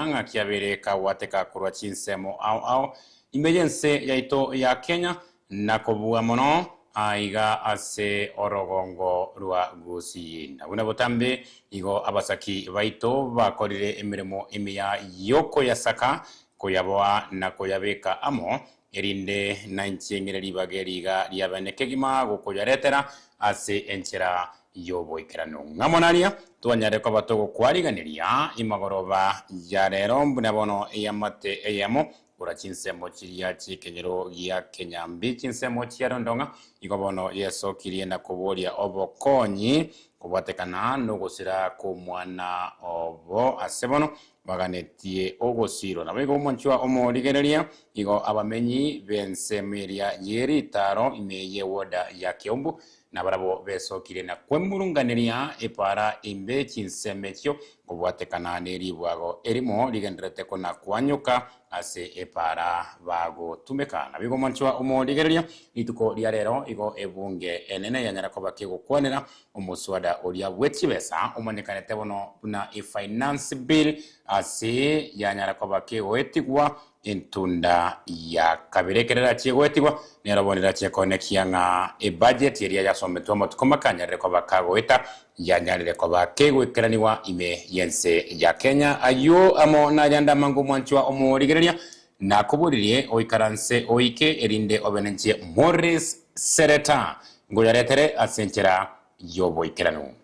nga kiabere ka wateka kurwa chinsemo au emergency yaito ya Kenya na kobua mono aiga ase orogongo rwa gusi na buna botambe igo abasaki baito bakorire emiremo imiya yoko yasaka koyaboa na koyabeka amo erinde na nchiengere bageriga lyabanekegima gokoyaretera ase enchera yoboikerano ngamonaria twanyare ko batogo kwariganiria imagoroba ya rero mbuna bono yamate eyamo ura chinsemo chiria chikenyero ya Kenyambi chinsemo chiarondonga igobono yeso kirienda kuboria obokonyi kubatekana no gusira ku mwana obo asebono baganetie ogosiro na bego monchwa omorigereria igo abamenyi bensemeria yeri taro imeye woda ya Kiombu na barabo beso kirena kwemurunganiria epara imbe chinsemekyo kubwatekana neri bwago erimo ligendrete kona kwanyuka ase epara bago tumekana bigo monchwa omorigereria ituko lya rero igo ebunge enene yanyara ko bakego kwanera omuswada olia wetibesa omonyekanete bono na finance bill ase yanyara ko bakego etigwa entunda ya kabirekerera chigwetigwa nerabonera chekonekia nga budget yeria yasometwa motukomakanya reko bakago eta yanyarire ko bakegwekeraniwa ime yense ya Kenya ayo amo na yanda mangu mwanchwa omorigereria na kuburirie oikaranse oike erinde obenenche Mourice Seretta ngoyaretere asenchera yoboikeranu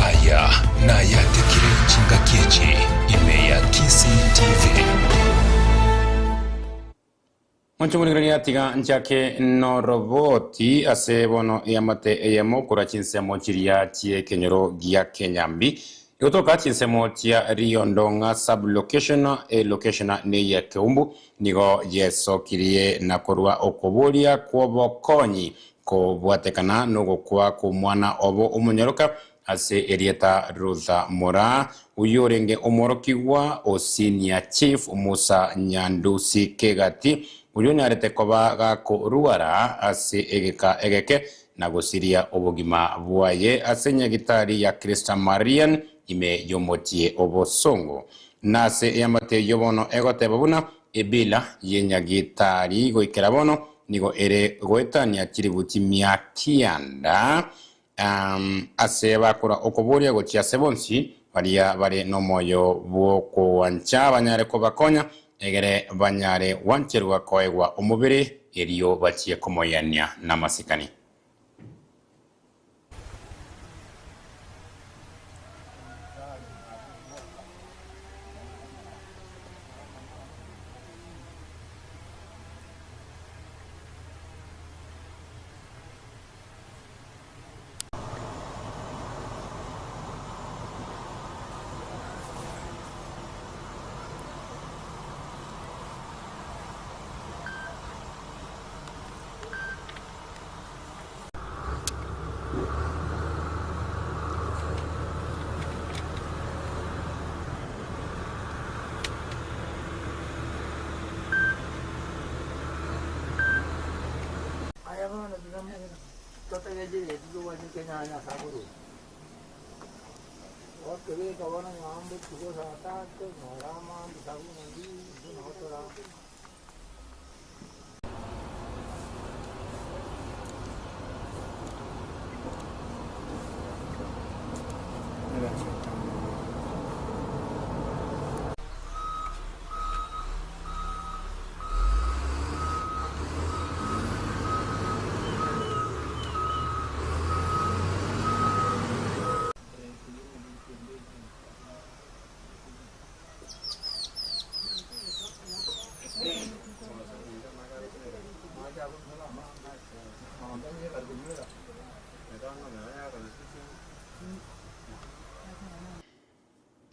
aya na yatekire chinga kieche imeya TCTV Monchumurigereria tiga nchake no roboti ase bono yamate eyemo kura chinsemo chiria chie kenyoro gia Kenyambi yotoka chinsemo chia riondonga sublocation location ne ya Kiombu nigo yeso kirie na korwa okoboria kwobokonyi ko bwatekana no kwa ku mwana obo umunyoroka ase erieta Ruza Mora uyorenge omorokiwa o senior chief Musa Nyandusi Kegati unyarete koba gako ruara ase egeke na gusiria obogima bwaye ase nyagitari ya Krista Marian ime yomotie obosongo nase yamate yobono egote babuna ebila yenyagitari goikerabono nigo ere goetania chiributi miakianda ase bakora okoboria gochia sebonsi baria bare no moyo bwoko wancha banyare ko bakonya egere banyare wancherwa koegwa omubiri eriyo bachie komoyania namasikani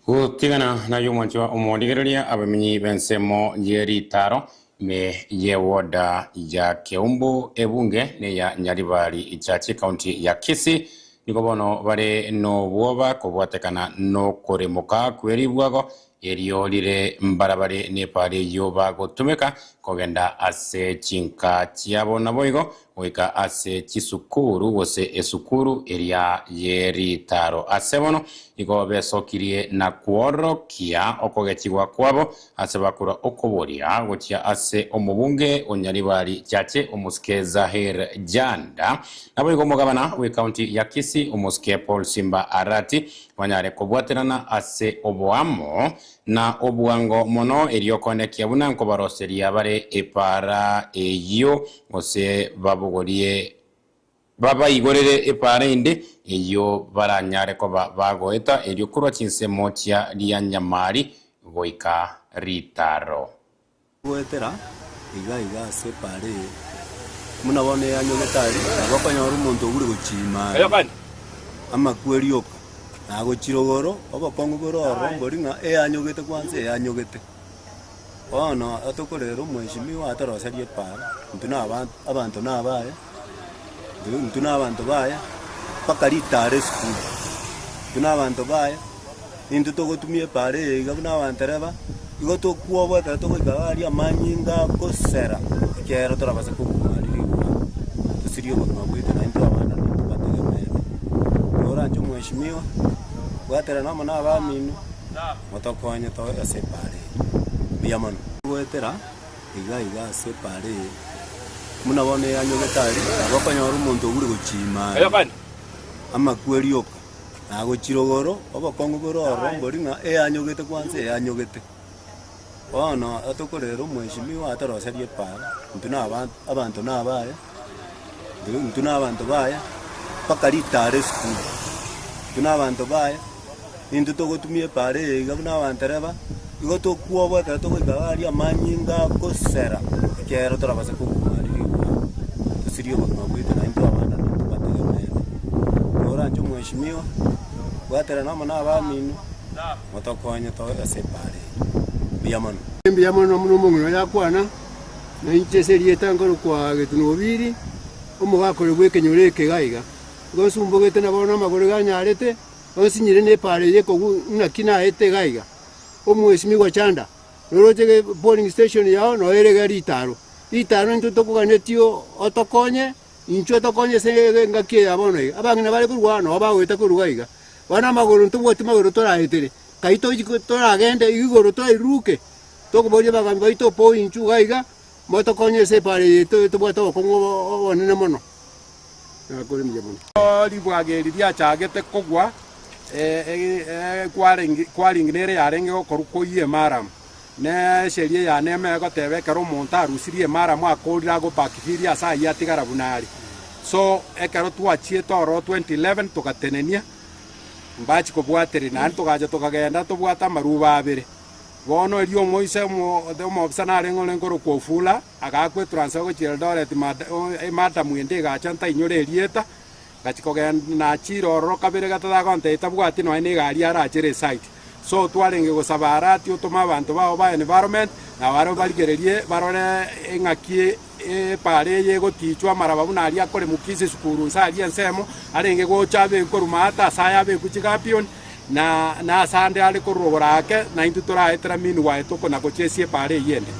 Utigana na yumonchwa omodigereria abamenyi bensemo yeri taro me yewoda ya Kiombu ebunge ne ya Nyaribari ichachi county ya Kisii nikobono bare no bwoba kobwatekana no koremoka kweribwago erio lire mbarabare ne pare yoba gotumeka kogenda ase chinka chiabo na boigo oika ase chisukuru gose esukuru eria yeri taro asebono igo besokirie na kuorokia okogechigwa kwabo ase bakura okoboria gotia ase omubunge onyaribari chache omuske Zahir Janda nabo igo mugabana we county ya Kisii omuske Paul Simba Arati wanyare kobwaterana ase oboamo na obuango mono eriokonekia buna nkobaroseria bare epara eyo ose babugorie baba igorere epara inde eyo baranyare ko bagoeta erio kurwa Chinsa motia ria nyamari goika ritaro goetera iga se pare muna bone yanyo getari abakanya rumuntu uri guchima ama kwerioka na gochirogoro abakongo gororo mboringa anyogete kwanze anyogete ono atokorero mweshimiwa atoroserie para ntuna abantu nabaye ntuna abantu baya pakaritare school ntuna abantu baya into togotumie pare igabuna abantereba igo tokuobo togoikabari amanyinga kosera kero torabasa kumari tusirio bwite na into abana tubategemea ora njo mweshimiwa gwatera nama nabaminu motokonye to asepare biyamano gwetera iga asepare muna bone yanyo getari abakanya rumuntu uri guchima ama kwerioka na gochirogoro abakongo gororo mboringa anyogete kwanze anyogete ono atokorero mweshimiwa atoroserie para ntuna abantu nabaye ntuna abantu baya pakaritare school ntuna abantu baya into togotumie pare igabuna abantereba igo tokuobo togoikabari amanyinga kosera kero torabasa kumari tusirio bwite na into abana tubategemea ora njo mweshimiwa gwatera nama nabaminu motokonye to asepare biyamano muno mungu yakwana na incheserie tangoro kwa getunobiri omugakore bwekenyore kegaiga gosumbogete nabona magore ganyarete osinyire ne pare yeko na kina ete gaiga omwesimi chanda roroje polling station yao no erega ritaro into tokuganetio otokonye incho tokonye se ngakie yabono abangina bari kurwa no bagweta kurugaiga bana magoro ntubwete magoro toraetere kaito toragende igoro toiruke tokuboria bagambi baito po inchu gaiga motokonye se pare tubwete okongo onene mono nakore mjamoni libwageri bya chagete kogwa kwaringinere yarenge gokorukoie maram ne sherie ya neme gotebekera omonto arusirie maram akorira gopakifiria saa yatigara bunari so ekero twachie toro 2011 tugatenenia mbachi kobwateri nani tugaja tukagenda tubwata maruba abere bono erio moise omobisana ngole ngoro kofula agakwe transfer go Eldoret mata mwende gachanta inyore erieta gachikogenda na chiroro kabere gatada konte itabwati no ine gari arachere site so twarenge gosabara ati utuma abantu bao ba environment na baro barigererie barore engakie pare ye gotichwa marababu na ali akore mukise sukuru nsali ensemo arenge gochabe korumata saya be kuchigapion na sande ali korogorake na intutora etra minu wa etoko na gochesie pare yende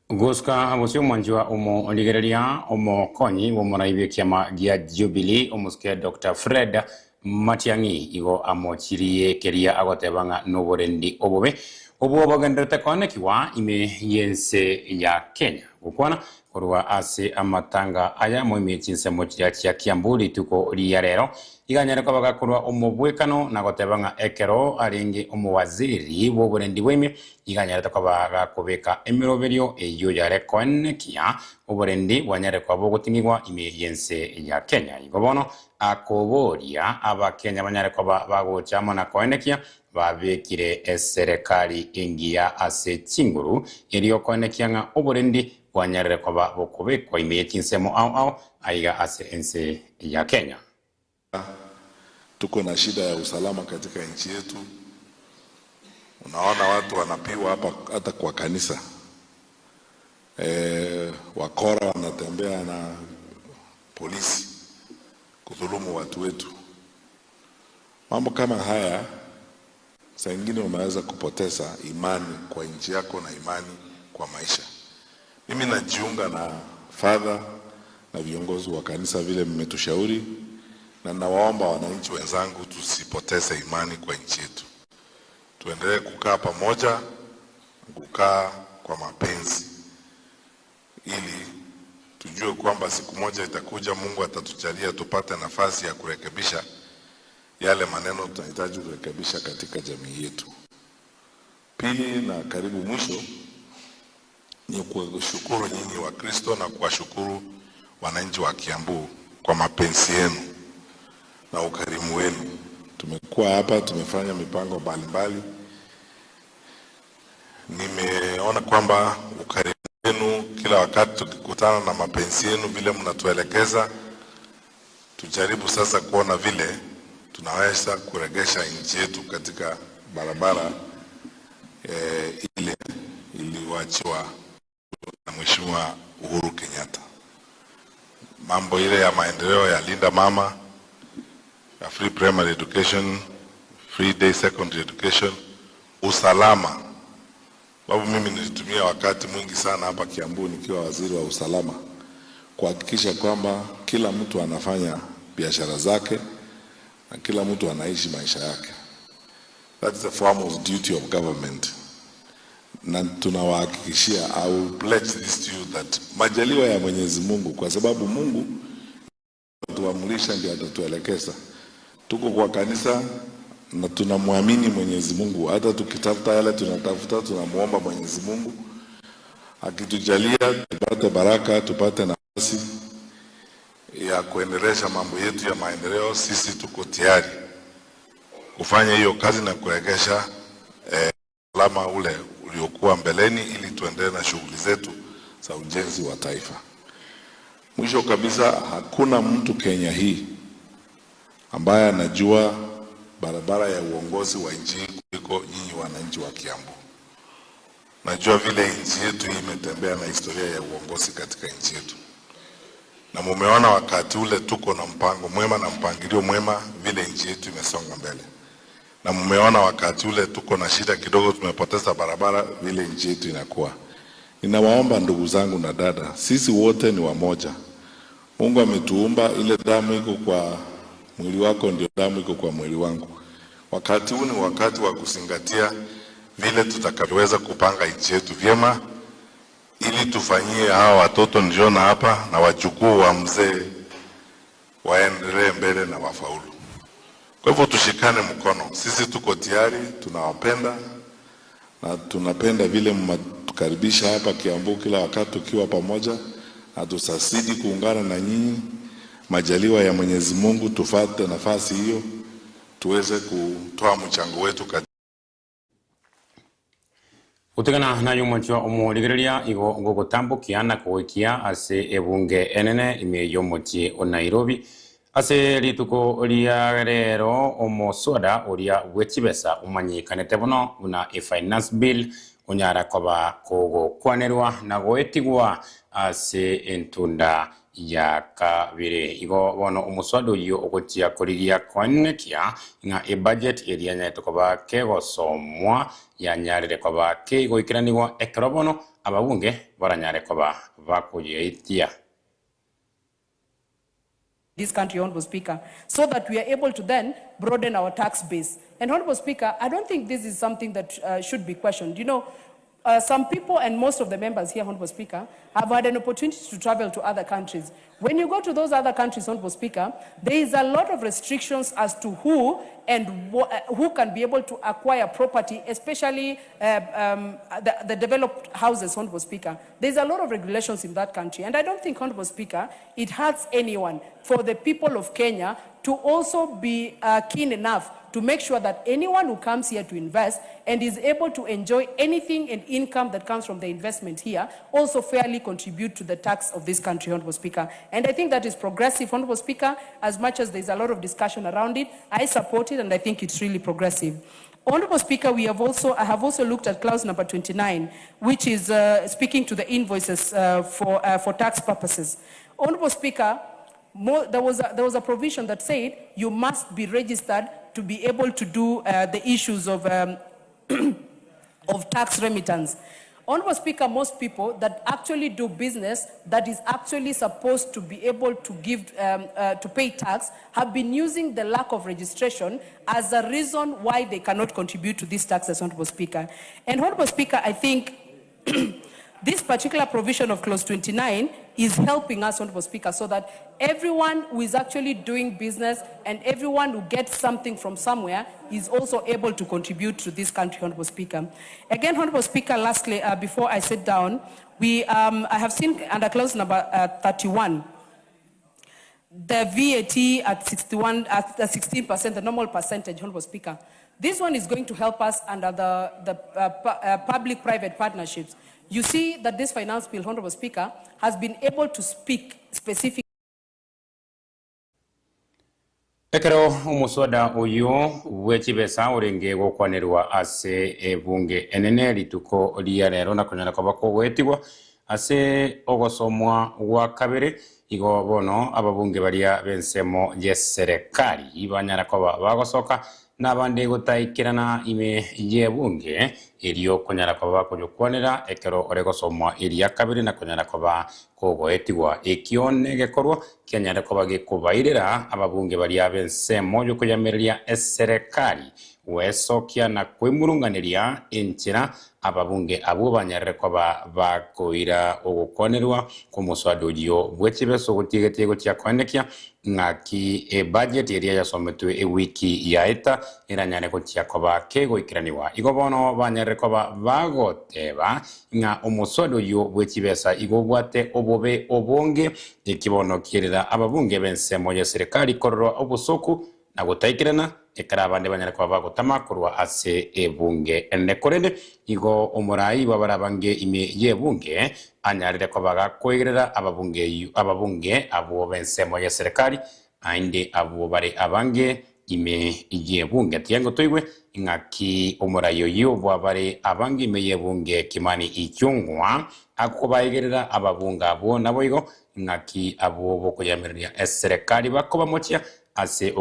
Goska abosio mwanjwa omo ligereria omo konyi omo naibe kiama gia Jubilee omuske Dr. Fred Matiangi igo amochirie keria agotebanga noborendi obobe obo bagendete konekiwa ime yense ya Kenya gukwana korwa ase amatanga aya moime Chinsa mochiria chia Kiamburi tuko liyarero iganyere ko bagakorwa omubwekano na gotebanga ekero aringi omuwaziri boborendi bweme iganyere ko bagakobeka emiroberio eyo yare konekia oborendi bwanyere ko bogotingirwa ime yense ya Kenya igobono akoboria abakenya banyare ko bagochama na konekia babekire serikali ingia ase chinguru eriyo konekia nga oborendi bwanyere ko bokobekwa ime Chinsa au aiga ase ense ya Kenya. Tuko na shida ya usalama katika nchi yetu. Unaona watu wanapiwa hapa hata kwa kanisa. Wakora wanatembea na polisi kudhulumu watu wetu. Mambo kama haya saa ingine umeweza kupoteza imani kwa nchi yako na imani kwa maisha. Mimi najiunga na Father na viongozi wa kanisa vile mmetushauri, na nawaomba wananchi wenzangu tusipoteze imani kwa nchi yetu. Tuendelee kukaa pamoja, kukaa kwa mapenzi, ili tujue kwamba siku moja itakuja Mungu atatujalia tupate nafasi ya kurekebisha yale maneno tunahitaji kurekebisha katika jamii yetu. Pili na karibu mwisho ni kuwashukuru nyinyi wa Kristo na kuwashukuru wananchi wa Kiambu kwa mapenzi yenu na ukarimu wenu. Tumekuwa hapa, tumefanya mipango mbalimbali. Nimeona kwamba ukarimu wenu kila wakati tukikutana na mapenzi yenu vile mnatuelekeza, tujaribu sasa kuona vile tunaweza kuregesha nchi yetu katika barabara ile iliyoachiwa na Mheshimiwa Uhuru Kenyatta. Mambo ile ya maendeleo ya Linda Mama, ya free primary education, free day secondary education, usalama. Babu, mimi nilitumia wakati mwingi sana hapa Kiambu nikiwa waziri wa usalama kuhakikisha kwamba kila mtu anafanya biashara zake na kila mtu anaishi maisha yake. That's the foremost duty of government. Na tunawahakikishia, I will pledge this to you that majaliwa ya Mwenyezi Mungu, kwa sababu Mungu atuamulisha ndio atatuelekeza. Tuko kwa kanisa na tunamwamini Mwenyezi Mungu. Hata tukitafuta yale tunatafuta, tunamuomba Mwenyezi Mungu akitujalia tupate baraka, tupate nafasi ya kuendelesha mambo yetu ya maendeleo. Sisi tuko tayari kufanya hiyo kazi na kuregesha alama ule uliokuwa mbeleni, ili tuendelee na shughuli zetu za ujenzi wa taifa. Mwisho kabisa, hakuna mtu Kenya hii ambaye anajua barabara ya uongozi wa nchi kuliko nyinyi wananchi wa Kiambu. Najua vile nchi yetu hii imetembea na historia ya uongozi katika nchi yetu. Na mumeona wakati ule tuko na mpango mwema na mpangilio mwema vile nchi yetu imesonga mbele. Na mumeona wakati ule tuko na shida kidogo, tumepoteza barabara vile nchi yetu inakuwa. Ninawaomba ndugu zangu na dada, sisi wote ni wamoja. Mungu ametuumba, ile damu iko kwa mwili wako ndio damu iko kwa mwili wangu. Wakati huu ni wakati wa kuzingatia vile tutakavyoweza kupanga nchi yetu vyema, ili tufanyie hawa watoto niliona hapa na wajukuu wa mzee waendelee mbele na wafaulu. Kwa hivyo tushikane mkono. Sisi tuko tayari, tunawapenda na tunapenda vile mtukaribisha hapa Kiambu kila wakati tukiwa pamoja, na tusasidi kuungana na nyinyi. Majaliwa ya Mwenyezi Mungu tufate nafasi hiyo tuweze kutoa mchango wetu katika utegana na yumoncho omurigereria igo gogotambukia na kuikia ase ebunge enene ime yomochi o Nairobi ase rituko ria rero omosoda oria wechibesa umanyikanete bono una finance bill onyara koba kogokwanerwa na goetigwa ase entunda ya kabire igo bono omuswado yo ogotia korigia kwanekia nga budget area nyato koba kego somwa ya nyarire koba kego ikiraniwa ekrobono ababunge baranyare koba bakuyitia this country, Honorable Speaker, so that we are able to then broaden our tax base. And Honorable Speaker, I don't think this is something that should be questioned. You know, some people and most of the members here, Honorable Speaker, have had an opportunity to travel to other countries. When you go to those other countries, Honorable Speaker, there is a lot of restrictions as to who and who can be able to acquire property, especially the developed houses, Honorable Speaker. There's a lot of regulations in that country. And I don't think, Honorable Speaker, it hurts anyone for the people of Kenya to also be keen enough to make sure that anyone who comes here to invest and is able to enjoy anything and income that comes from the investment here also fairly contribute to the tax of this country, Honorable Speaker. And I think that is progressive, Honorable Speaker, as much as there's a lot of discussion around it. I support it and I think it's really progressive. Honorable Speaker, I have also looked at clause number 29, which is speaking to the invoices for tax purposes. Honorable Speaker, there was a provision that said you must be registered to be able to do the issues of tax remittance. Honorable Speaker, most people that actually do business that is actually supposed to be able to give, to pay tax have been using the lack of registration as a reason why they cannot contribute to these taxes, Honorable Speaker. And Honorable Speaker, I think this particular provision of Clause 29 is helping us, Honorable Speaker, so that everyone who is actually doing business and everyone who gets something from somewhere is also able to contribute to this country, Honorable Speaker. Again, Honorable Speaker, lastly, before I sit down, I have seen under clause number 31, the VAT at 16%, the normal percentage, Honorable Speaker. This one is going to help us under the public-private partnerships. You see that this finance bill, Honorable Speaker, has been able to speak specifically. Ekero umuswada uyu wechibesa urenge gukwanirwa ase ebunge enene lituko lia rero na kunyana kwa bako wetigwa ase ogosomwa wa kabere igo bono ababunge baria bensemo yeserekali ibanyana kwa bagosoka n'abandi gutaikirana ime yebunge iriyo kunyara kwa kujukwanira ekero oregosomwa iria kabiri na kunyara kwa kogoetigwa ekione gekorwa kenyara kwa gikubairira ababunge bari abensemo yo kuyameria eserekali wesokia na kwimurunganiria inchira ababunge abo banyarre kwa bakoira ogukonerwa ku muswado yo bwechibeso gutigetego kya kwandekia ngaki budget area yasometwe wiki ya eta iranyane ko kya kwa kego ikiraniwa igobono banyarre kwa bagoteba nga omuswado yo bwechibesa igobwate obobe obonge ikibono kirira ababunge bensemo ya serikali korro obusoku na gutaikirana ekarabande banyara kwa bagotama kurwa ase ebunge enekorene igo omurai babarabange ime yebunge anyarire kwa baga kwegerera ababunge abo bensemo ya serikali ainde abo bare abange ime yebunge tiyango toiwe ngaki omurayo yo bwabare abange ime yebunge kimani icyungwa akubayegerera ababunga abo nabo igo ngaki abo bokoyamirira serikali bakoba mochya ase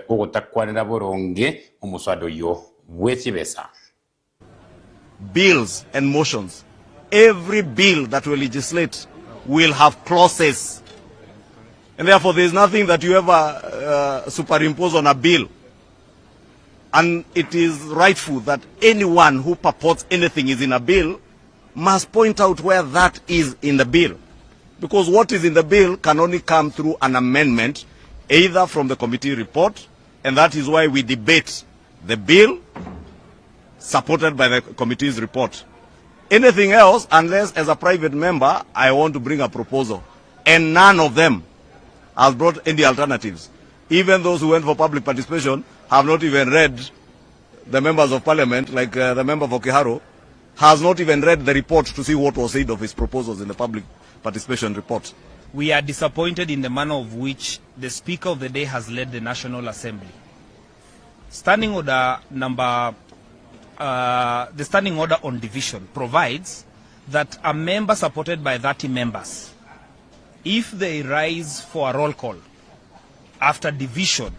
ogotakwanira boronge omuswado yo bwechibesa. Bills and motions. Every bill that we legislate will have clauses. And therefore there is nothing that you ever superimpose on a bill. And it is rightful that anyone who purports anything is in a bill must point out where that is in the bill. Because what is in the bill can only come through an amendment either from the committee report, and that is why we debate the bill supported by the committee's report. Anything else, unless as a private member, I want to bring a proposal, and none of them has brought any alternatives. Even those who went for public participation have not even read the members of parliament, like the member for Kiharo, has not even read the report to see what was said of his proposals in the public participation report. We are disappointed in the manner of which the Speaker of the Day has led the National Assembly. Standing order number, the standing order on division provides that a member supported by 30 members, if they rise for a roll call after division,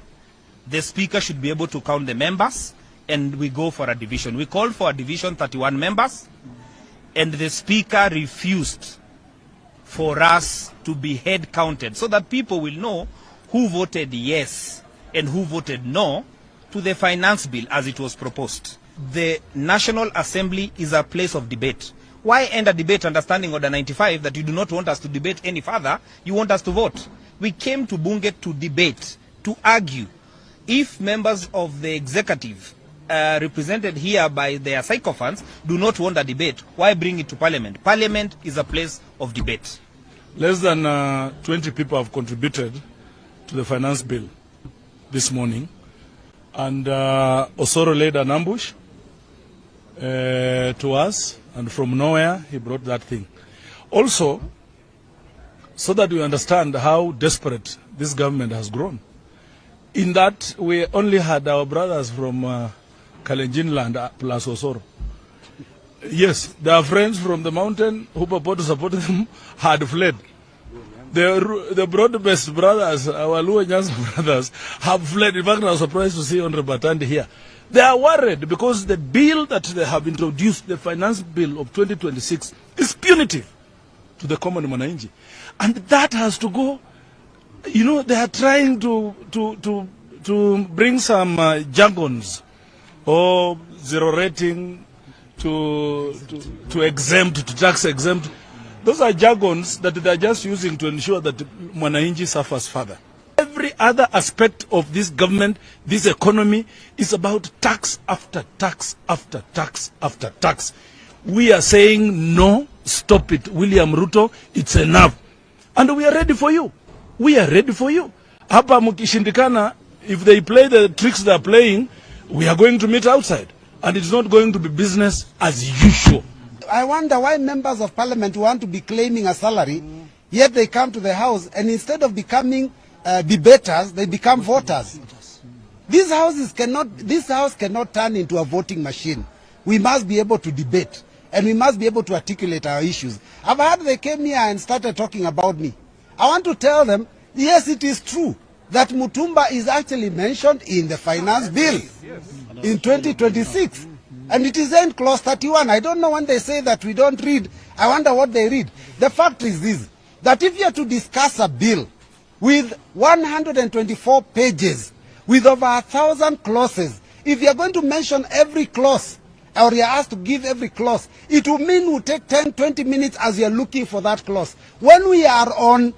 the Speaker should be able to count the members and we go for a division. We called for a division, 31 members, and the Speaker refused for us to be head counted so that people will know who voted yes and who voted no to the finance bill as it was proposed. The National Assembly is a place of debate. Why end a debate under Standing Order 95 that you do not want us to debate any further, you want us to vote? We came to Bunge to debate, to argue. If members of the executive represented here by their sycophants do not want a debate, why bring it to Parliament? Parliament is a place of debate. Less than 20 people have contributed to the finance bill this morning, and Osoro laid an ambush to us, and from nowhere he brought that thing. Also, so that we understand how desperate this government has grown, in that we only had our brothers from Kalenjin land plus Osoro. Yes, their friends from the mountain who purport to support them had fled. the broad-based brothers, our Luo Nyanza brothers, have fled. In fact, I was surprised to see Honorable Batandi here. They are worried because the bill that they have introduced, the finance bill of 2026, is punitive to the common mwananchi. And that has to go. You know, they are trying to bring some jargons or zero rating to exempt, to tax exempt. Those are jargons that they are just using to ensure that mwananchi suffers further. Every other aspect of this government, this economy, is about tax after tax after tax after tax. We are saying no, stop it, William Ruto, it's enough. And we are ready for you. We are ready for you. Hapa mkishindikana, if they play the tricks they are playing, we are going to meet outside. And it's not going to be business as usual. I wonder why members of parliament want to be claiming a salary, yet they come to the house and instead of becoming debaters, they become voters. This house cannot turn into a voting machine. We must be able to debate and we must be able to articulate our issues. I've heard they came here and started talking about me. I want to tell them, yes, it is true that Mutumba is actually mentioned in the finance bill in 2026. And it is in clause 31. I don't know when they say that we don't read. I wonder what they read. The fact is this, that if you are to discuss a bill with 124 pages, with over 1,000 clauses, if you are going to mention every clause, or you are asked to give every clause, it will mean we'll take 10, 20 minutes as you are looking for that clause. When we are on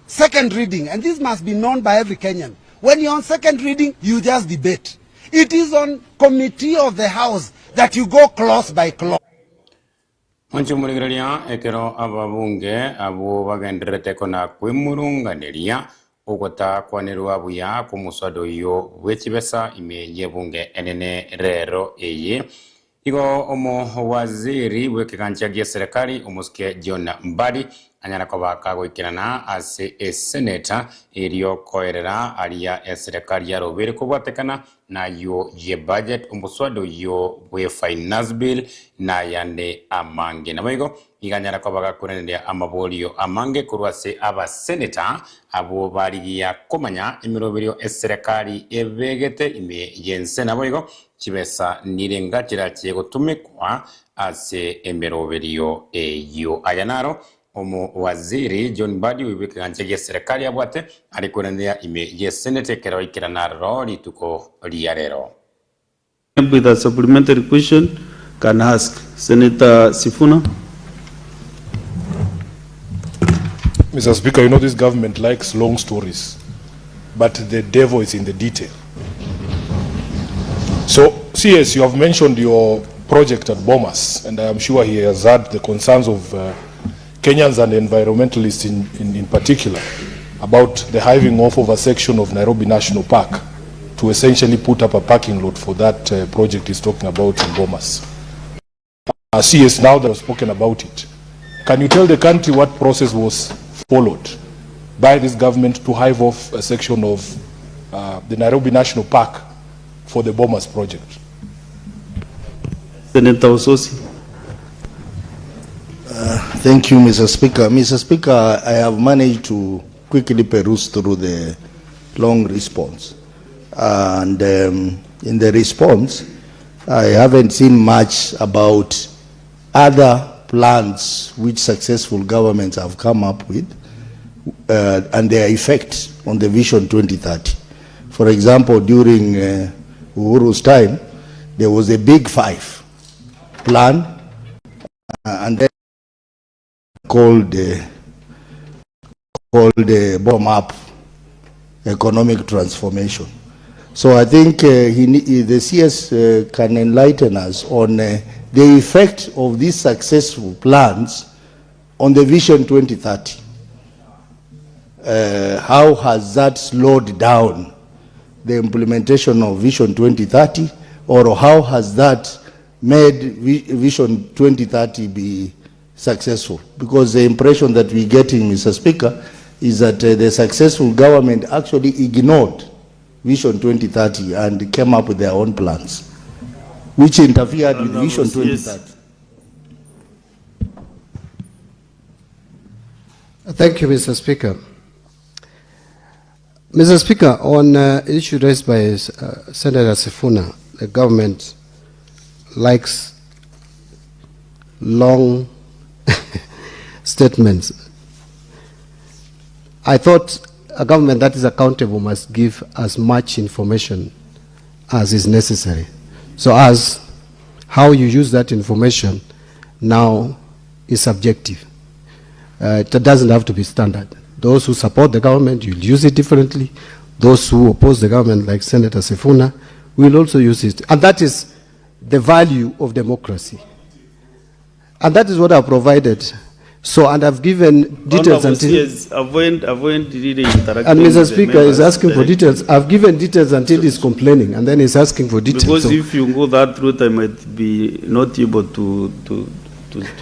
second reading, and this must be known by every Kenyan, when you're on second reading, you just debate. It is on committee of the House that you go clause by clause. Manchumurigaria ekero ababunge abo bagenderete kona kwimurunganiria ogota kwanerwa buya kumusado yo wechibesa ime yebunge enene rero eye igo omo waziri wekigancha gya serikali umuske John Mbadi anyana koba kagoikirana ase senator eriyo koerera aria serikali ya robere kubwatekana na yo ye budget umuswado yo we finance bill na yande amange na mwigo iganyana koba gakurendia amabolio amange kurwase aba senator abo bariya komanya imiroberio serikali ebegete ime yense na mwigo chibesa nirenga kirakiye gutumikwa ase emeroberio eyo ayanaro omo waziri John Mbadi wibikanje gya serikali yabwate ari kurendea ime ye senate kero ikirana roli tuko liarero. With a supplementary question, can ask Senator Sifuna. Mr. Speaker, you know this government likes long stories, but the devil is in the detail. So, CS, you have mentioned your project at Bomas, and I am sure he has had the concerns of Kenyans and environmentalists in particular about the hiving off of a section of Nairobi National Park to essentially put up a parking lot for that project he's talking about in Bomas. CS, now that I've spoken about it, can you tell the country what process was followed by this government to hive off a section of the Nairobi National Park for the Bomas project? Senator Ososi. Thank you, Mr. Speaker. Mr. Speaker, I have managed to quickly peruse through the long response. And in the response, I haven't seen much about other plans which successful governments have come up with and their effect on the Vision 2030. For example, during Uhuru's time, there was a Big Five plan and then called the bottom-up economic transformation. So I think the CS can enlighten us on the effect of these successful plans on the Vision 2030. How has that slowed down the implementation of Vision 2030, or how has that made Vision 2030 be successful? Because the impression that we're getting, Mr. Speaker, is that the successful government actually ignored Vision 2030 and came up with their own plans, which interfered with Vision 2030. Thank you, Mr. Speaker. Mr. Speaker, on issue raised by Senator Sifuna, the government likes long statements. I thought a government that is accountable must give as much information as is necessary. So as how you use that information now is subjective. It doesn't have to be standard. Those who support the government, you'll use it differently. Those who oppose the government, like Senator Sifuna, will also use it. And that is the value of democracy. And that is what I've provided. So, and I've given details until... Yes, avoid really interacting. And Mr. Speaker is asking for details. I've given details until he's complaining, and then he's asking for details. Because if you go that route, I might be not able to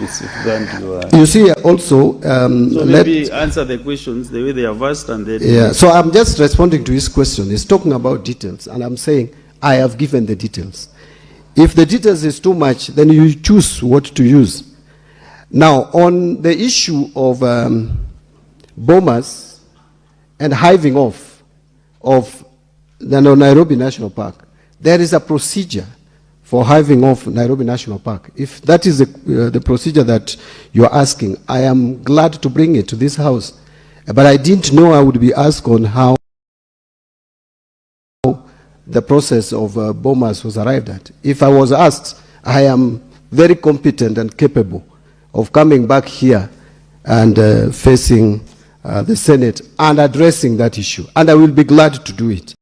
safeguard your... You see, also... so maybe answer the questions the way they are asked, and then... Yeah, so I'm just responding to his question. He's talking about details, and I'm saying I have given the details. If the details is too much, then you choose what to use. Now, on the issue of bombers and hiving off of the Nairobi National Park, there is a procedure for hiving off Nairobi National Park. If that is the procedure that you're asking, I am glad to bring it to this house. But I didn't know I would be asked on how the process of bombers was arrived at. If I was asked, I am very competent and capable of coming back here and facing the Senate and addressing that issue. And I will be glad to do it.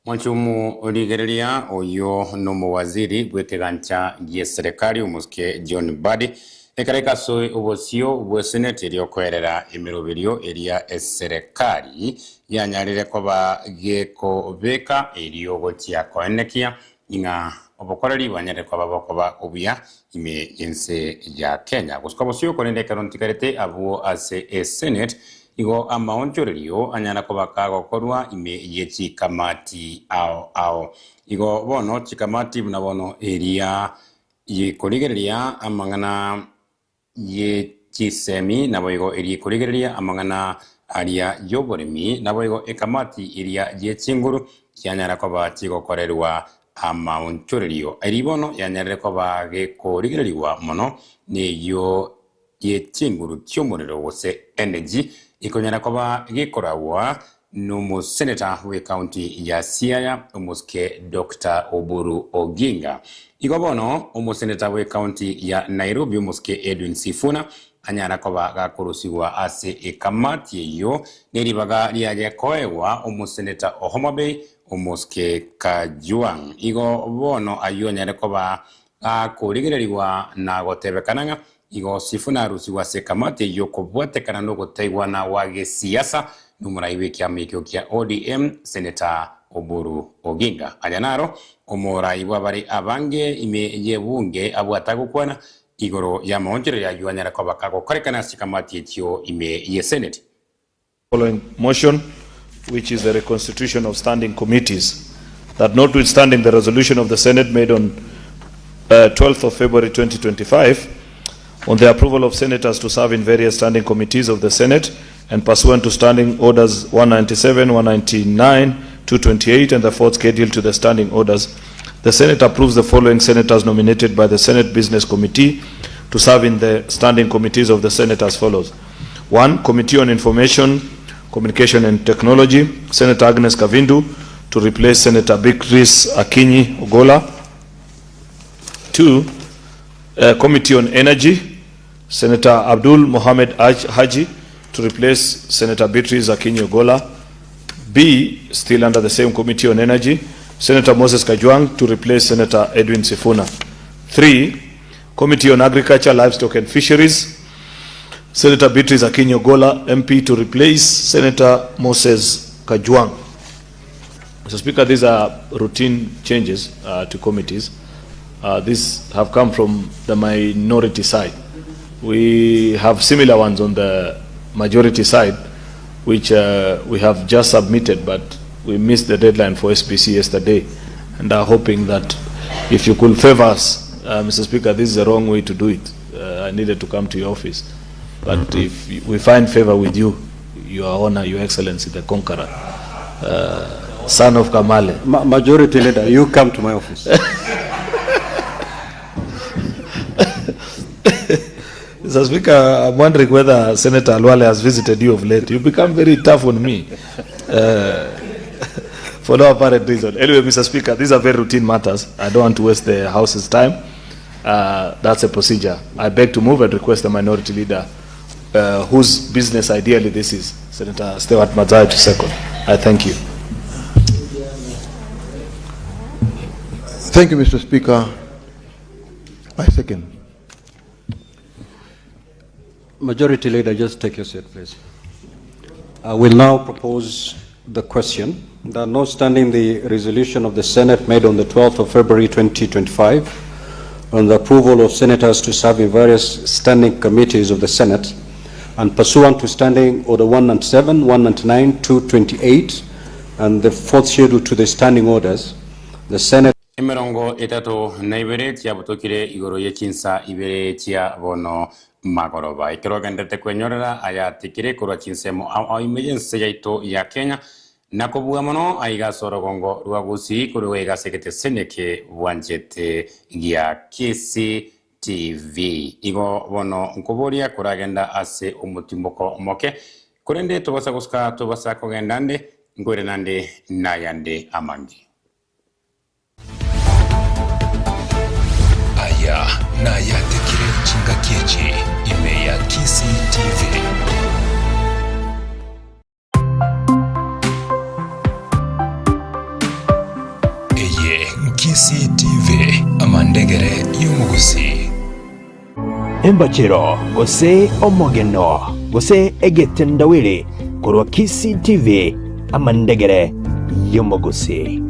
Mwanchumu Urigereria oyo nomo waziri gwetegancha gie serikali umuske John Badi ekareka soe ubosio bwe Senate eriokoerera emiroberio eria serikali yanyarire koba geko beka eriogotia koenekia inga obokoreri banyare koba bokoba obuya ime yense ya Kenya guskobosio konende karontikarete abuo ase Senate igo amaonchorerio anyana koba kago korwa ime yechi kamati ao igo bono chikamati bunabono eria yekorigereria amangana yechisemi naboigo eri korigereria amangana aria yoboremi naboigo ekamati eria yechinguru kyanyara koba chigo korerwa amaonchorerio eribono yanyare koba gekorigereriwa mono neyo yechinguru tyomorero wose energy ikonyara koba gikorawa numu senator we county ya Siaya umuske Dr. Oburu Oginga igobono umusenator we county ya Nairobi umuske Edwin Sifuna anyara koba gakurusiwa ase ekamati yo neribaga liaje koewa umusenator Homa Bay umuske Kajwang igobono ayo nyare koba akurigereriwa na gotebekananga igo Sifuna rusiwa se kamati yo kobwatekana no gotegwa na wage siasa numuraiwe kiamikyo kia ODM Senator Oburu Oginga ajanaro omoraiwa bari abange ime yebunge abwatagukwana igoro ya maonjere ya yuanyara kwa bakago korekana sikamati etio ime ye Senate. Following motion, which is the reconstitution of standing committees, that notwithstanding the resolution of the Senate made on 12th of February 2025 on the approval of senators to serve in various standing committees of the Senate and pursuant to standing orders 197, 199, 228 and the fourth schedule to the standing orders, the Senate approves the following senators nominated by the Senate Business Committee to serve in the standing committees of the Senate as follows. 1. Committee on Information, Communication and Technology, Senator Agnes Kavindu to replace Senator Beatrice Akinyi Ogola. 2. Committee on Energy, Senator Abdul Mohamed Haji to replace Senator Beatrice Akinyi Ogola. B, still under the same Committee on Energy, Senator Moses Kajwang to replace Senator Edwin Sifuna. 3, Committee on Agriculture, Livestock and Fisheries, Senator Beatrice Akinyi Ogola, MP to replace Senator Moses Kajwang. Mr. Speaker, these are routine changes to committees. These have come from the minority side. We have similar ones on the majority side, which we have just submitted, but we missed the deadline for SPC yesterday, and are hoping that if you could favor us, Mr. Speaker, this is the wrong way to do it. I needed to come to your office. But if we find favor with you, Your Honor, Your Excellency, the Conqueror, son of Kamale. Majority Leader, you come to my office. Mr. Speaker, I'm wondering whether Senator Alwale has visited you of late. You become very tough on me for no apparent reason. Anyway, Mr. Speaker, these are very routine matters. I don't want to waste the House's time. That's a procedure. I beg to move and request the Minority Leader, whose business ideally this is, Senator Stewart Mazai, to second. I thank you. Thank you, Mr. Speaker. I second. Majority Leader, just take your seat, please. I will now propose the question that notwithstanding the resolution of the Senate made on the 12th of February 2025 on the approval of senators to serve in various standing committees of the Senate and pursuant to Standing Order 197, 199, 228 and the fourth schedule to the standing orders, the Senate Emerongo etatu na ibere tia butokire igoro ye Chinsa Ibere tia bono magoroba ikiroga ndete kwenyorera aya tikire kurwa chinsemo au emergency yaito ya Kenya nakobua mono aiga sorogongo rwagusi kuruwega sekete seneke wanjete ya KCTV igo bono nkuboria kuragenda ase umutimboko moke kurende tubasa guska tubasa kogendande ngore nande nayande amangi aya na yatekire chinga kiechi ime ya KCTV. Eye KCTV amandegere yumugusi Embachero gose omogeno gose egetendawire korwa KCTV amandegere yumugusi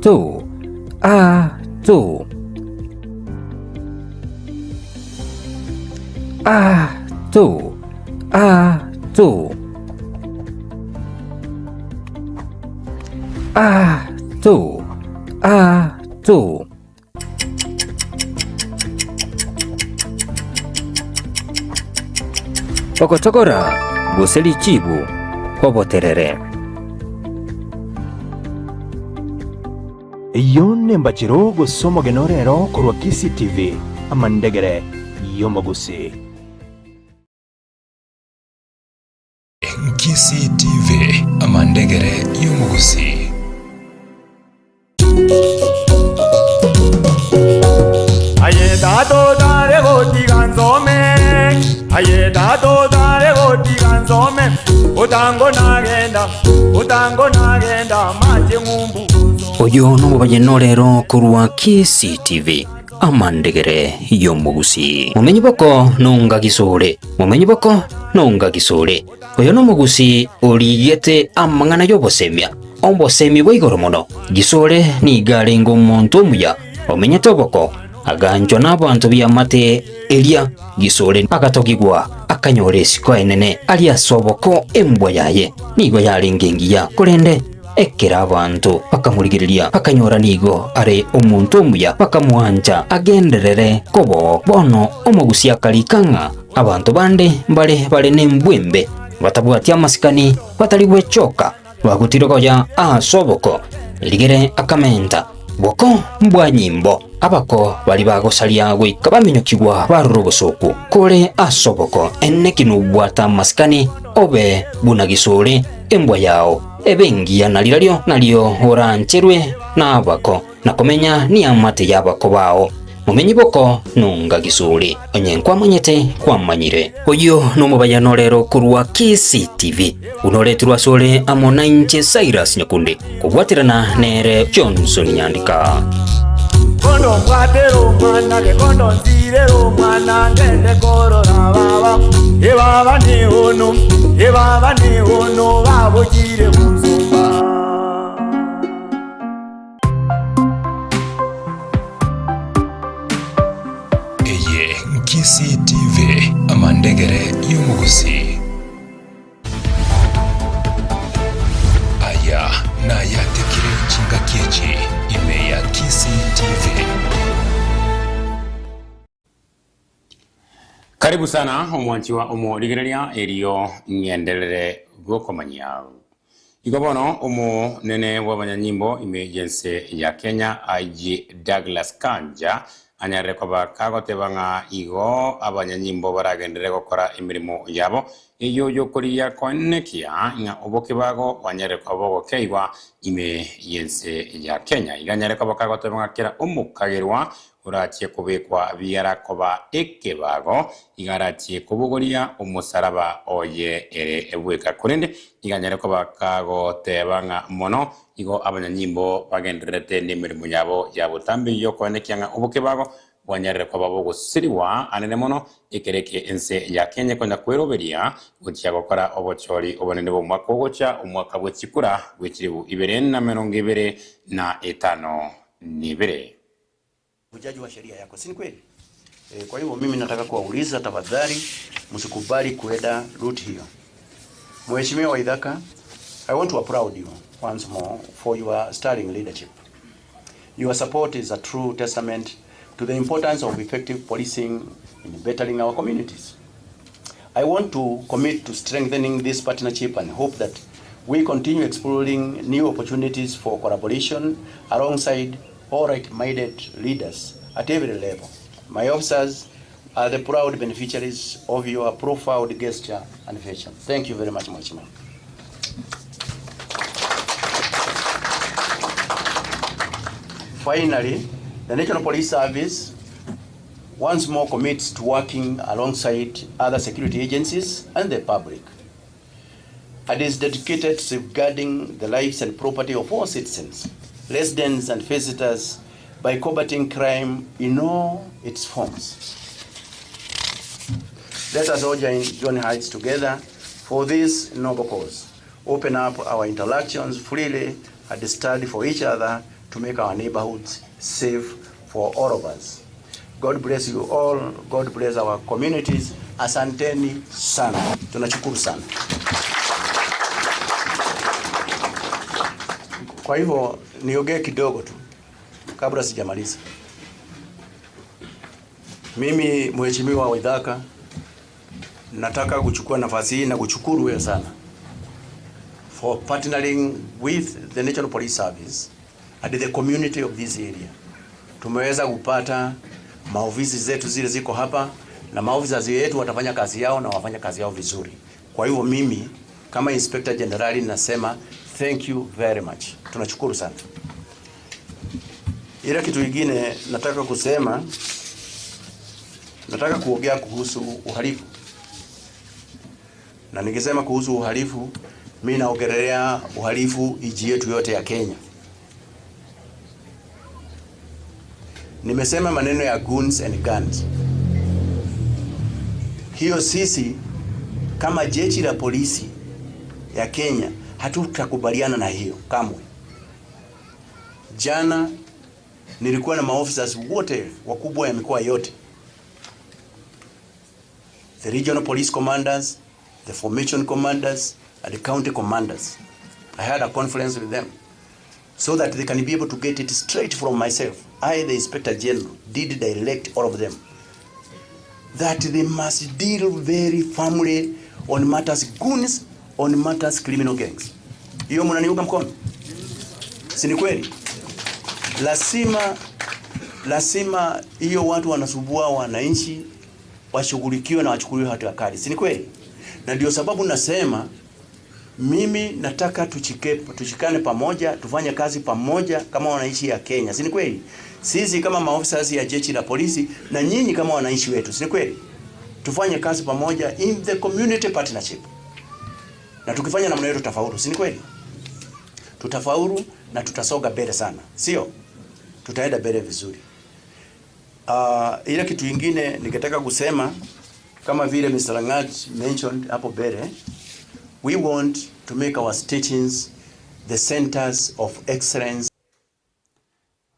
to to Okotokora guseli chibu hoboterere Yone mbachiro gosomo genorero korwa KCTV amandegere yomogusi KCTV amandegere yomugusi Ayeda dare goti ganzome Ayeda dare goti ganzome Utango nagenda manje ngumbu Oyo no bayenorero kurwa KCTV amandegere yomugusi mumenyi boko nunga gisore oyo no mugusi origete amangana yobosemya ombosemi boigoro mono gisore ni garengo muntu muya omenye toboko aganjo n'abantu byamate elia gisore akatogigwa akanyores ko enene ali asoboko embwa yaye nigo yarengengiya kurende ekera abantu bakamurigiriria bakanyora nigo are omuntu muya bakamuanja agenderere kobo bono omugusi akalikanga abantu bande bale nembwembe batabwatia masikani batali bwechoka lwagutirogoya asoboko ligere akamenta boko mbwa nyimbo abako bali bagosalia gwe kabamenyokigwa barurogosoku kole asoboko ennekinubwata masikani obe bunagisore embwa yao ebengia nalio orancherwe n'abako nakomenya ni amate y'abako bao mumenyi boko nunga gisuri onyenkwa mwenyete kwamanyire oyo nomubayanorero kurwa KCTV unoretirwa sole amona inche Cyrus Nyakundi kubwatirana nere Johnson Nyandika Kondo mwatero mwana ke kondo nzirero mwana ngende korora baba baba ni hono babogire muzumba Eye KCTV amandegere yomugusi aya na yatekire chinga kiechi ime ya KCTV Karibu sana omwanchi wa omurigereria elio nyendelere gokomanya. Igobono nene w'abanyanyimbo emergency ya Kenya IG Douglas Kanja anyare koba kagotebanga igo abanyanyimbo baragendere gukora imirimo yabo iyo yokoria konekia nga obokebago wanyare kobo keiwa emergency ya Kenya iganyare koba kagotebanga kira omukagerwa urachie kubekwa biara koba ekebago igarachie kubugoria umusaraba oye ere ebweka kurende iganyare koba kagotebanga mono igo abanyanyimbo bagenderete n'imirimo yabo yabutambi yo konekianga obukebago wanyare koba bogusiriwa anene mono ikereke ense ya Kenya kwenda kweroberia gutia gukora obochori obonene bo mwaka ogocha umwaka bw'ekikura bw'ekiribu 2025 nibere. Ujaji wa sheria yako, si ni kweli? Kwa hivyo mimi nataka kuwauliza tafadhali msikubali kuenda route hiyo. Mheshimiwa Waithaka, I want to applaud you once more for your sterling leadership. Your support is a true testament to the importance of effective policing in bettering our communities. I want to commit to strengthening this partnership and hope that we continue exploring new opportunities for collaboration alongside all right-minded leaders at every level. My officers are the proud beneficiaries of your profound gesture and vision. Thank you very much, Mheshimiwa. Finally, the National Police Service once more commits to working alongside other security agencies and the public. It is dedicated to safeguarding the lives and property of all citizens, residents and visitors by combating crime in all its forms. Let us all join hearts together for this noble cause. Open up our interactions freely and study for each other to make our neighborhoods safe for all of us. God bless you all. God bless our communities. Asanteni sana. Tunashukuru sana. Kwa hivyo niongee kidogo tu kabla sijamaliza. Mimi Mheshimiwa Waithaka nataka kuchukua nafasi hii na kushukuru wewe sana for partnering with the National Police Service and the community of this area. Tumeweza kupata maofisi zetu zile ziko hapa na maofisa yetu watafanya kazi yao na wafanya kazi yao vizuri. Kwa hivyo mimi kama Inspector General nasema thank you very much. Tunashukuru sana. Ila kitu kingine nataka kusema, nataka kuongea kuhusu uhalifu. Na nikisema kuhusu uhalifu, mimi naongelea uhalifu nchi yetu yote ya Kenya. Nimesema maneno ya goons and guns. Hiyo sisi kama jeshi la polisi ya Kenya hatutakubaliana na hiyo kamwe. Jana nilikuwa na maofisa wote wakubwa ya mikoa yote, the regional police commanders, the formation commanders and the county commanders. I had a conference with them so that they can be able to get it straight from myself. I, the Inspector General, did direct all of them that they must deal very firmly on matters goons, on matters criminal gangs. Hiyo mnaniunga mkono? Si ni kweli? Lazima hiyo watu wanasubua wananchi washughulikiwe na wachukuliwe hatua kali. Si ni kweli? Na ndio sababu nasema mimi nataka tushikane pamoja, tufanye kazi pamoja kama wananchi ya Kenya. Si ni kweli? Sisi kama maofisa ya jeshi la polisi na nyinyi kama wananchi wetu. Si ni kweli? Tufanye kazi pamoja in the community partnership. Na tukifanya namna hiyo tutafaulu. Si ni kweli? Tutafaulu na tutasoga mbele sana. Sio? Tutaenda mbele vizuri. Ile kitu kingine ningetaka kusema kama vile Mr. Langat mentioned hapo mbele, we want to make our stations the centers of excellence.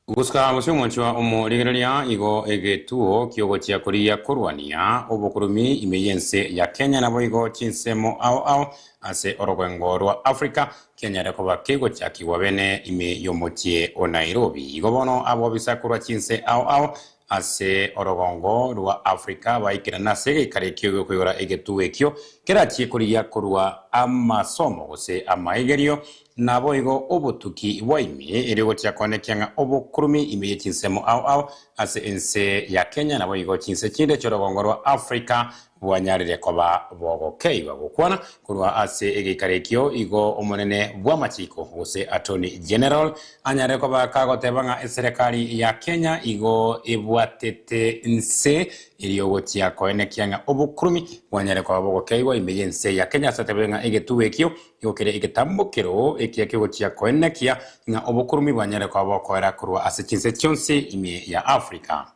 Guska musumwanchwa omurigereria igo egetuo kiogochia kuria kurwania obukurumi emergency ya Kenya na boigo chinsemo ao ase orogwengo rwa Africa Kenya rekoba kigo chakiwa bene ime yomochie o Nairobi igo bono abo bisakurwa chinse ao ase orogongo rwa Afrika baikira nase gikarekio kwigora egetuwekio keratie kuriya kurwa amasomo gose amaigerio nabo igo obutuki waimi irigo cyakonekyanga obukurumi imiye Chinsemo au ase ense ya Kenya nabo igo Chinse chinde chorogongo rwa Afrika bwanyarire koba bogokeiwa gukwana kurwa ase egikarekio igo omonene bwa machiko gose Attorney General anyare koba kagotebanga serikali ya Kenya igo ebwatete nse iriyo tia koenekyanga obukurumi bwanyare koba bogokeiwa imiye ense ya Kenya satebenga egetuwekio igokere igetambukiro ekiakio tia koenekia nga obukurumi bwanyare koba bokoera kurwa ase Chinse chonse imiye ya Afrika.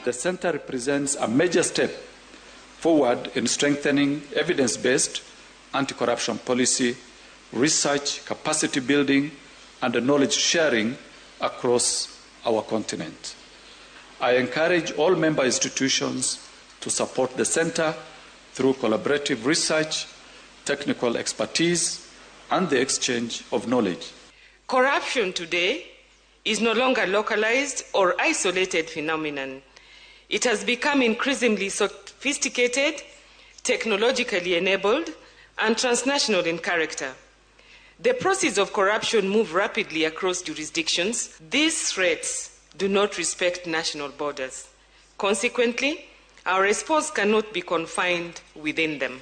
The Center represents a major step forward in strengthening evidence-based anti-corruption policy, research, capacity building, and knowledge sharing across our continent. I encourage all member institutions to support the Center through collaborative research, technical expertise, and the exchange of knowledge. Corruption today is no longer localized or isolated phenomenon. It has become increasingly sophisticated, technologically enabled, and transnational in character. The process of corruption move rapidly across jurisdictions. These threats do not respect national borders. Consequently, our response cannot be confined within them.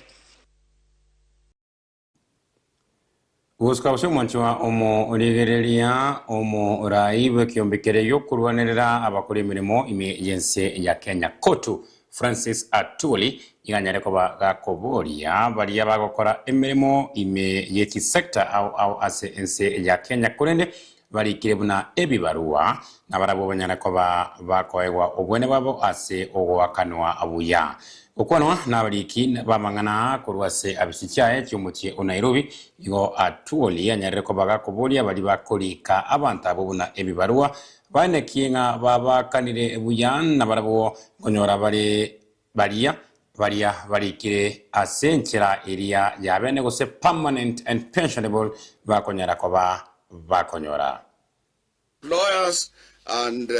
Uskausi mwanchua omo origereria omo raibe kiombekere yokurwanirira abakuri mirimo ime yense ya Kenya kotu Francis Atwoli iganyare koba gakoboria bari abagokora emirimo ime yeki sector au ase ense ya Kenya kurende bari kirebuna ebibarua nabarabo banyana koba bakoegwa obwene babo ase ogowakanwa abuya ukwanwa nabariki bamangana kurwase abisichae cyumutie Nairobi igo Atwoli anyare koba gakoboria bari bakolika abantu abo buna ebibarua bane kinga baba kanire ebuyan nabarabo konyora bari kire asenchera area ya bene gose permanent and pensionable bakonyara koba bakonyora lawyers and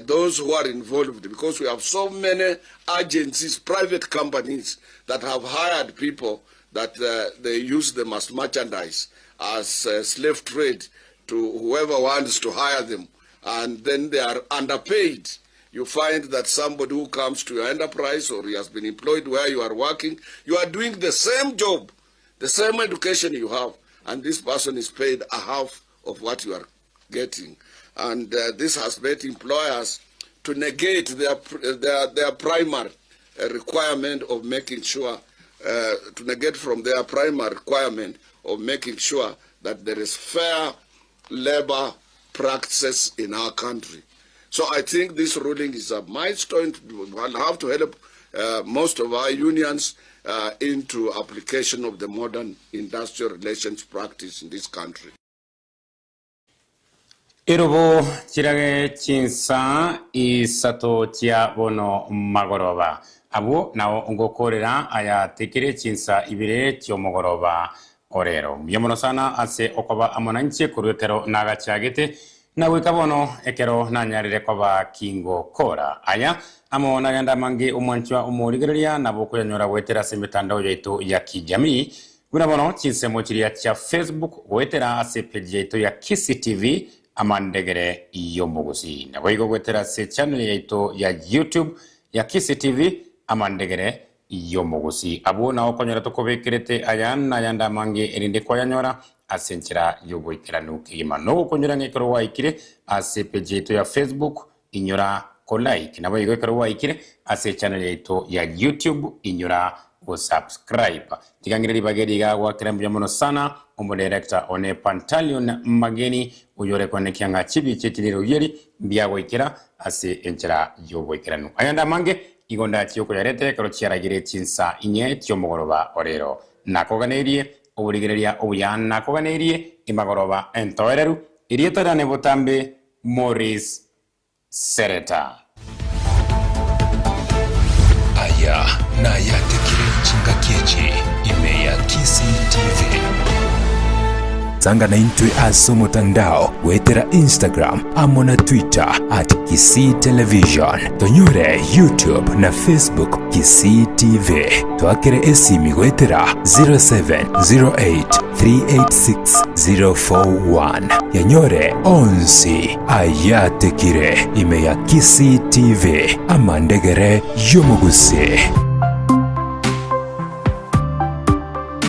those who are involved, because we have so many agencies, private companies that have hired people that they use them as merchandise, as slave trade to whoever wants to hire them, and then they are underpaid. You find that somebody who comes to your enterprise or he has been employed where you are working, you are doing the same job, the same education you have, and this person is paid a half of what you are getting. And this has made employers to negate their primary requirement of making sure, to negate from their primary requirement of making sure that there is fair labor practices in our country. So I think this ruling is a milestone. We'll have to help most of our unions into application of the modern industrial relations practice in this country. Irubo chirage Chinsa isato tia bono magoroba abo nao ngokorera aya tekere Chinsa Ibere tio mogoroba orero yemono sana ase okoba amonanche kurwekero naga chagete na wikabono ekero nanyarire koba kingo kora aya amo naganda mangi umwanchwa umurigereria nabo kuyanyora wetera semitandao yaitu ya kijamii gunabono Chinse mochiria cha Facebook wetera ase page yaitu ya Kisi TV amandegere yomogusi na goigo gwetera se channel yaito ya YouTube ya Kisi TV amandegere yomogusi abo na okonyora tokobekerete ayana yanda mangi erinde kwayanyora asenchira yogoikira nukima no okonyora ngekero waikire ase page yaito ya Facebook inyora ko like na goigo kero waikire ase channel yaito ya YouTube inyora subscribe tigangiriri bageri ga wa krembu mono sana omo director one Pantalion Mageni uyore koneki nga chibi chetiliro yeri bia wekera ase enchera yo wekeranu ayanda mange igonda tiyoko yarete karo chiaragire Chinsa inye tyomogoroba orero nakoganerie oburigereria obuyana koganerie imagoroba entoereru irieta ne botambe Mourice Seretta aya na yatekire chinga kiechi ime ya Kisii TV Sanga na intwe aso mutandao wetera Instagram amona Twitter @Kisii Television tonyure YouTube na Facebook Kisii TV twakere esimi wetera 0708386041 yanyore onsi ayatekire ime ya Kisii TV amandegere yomugusi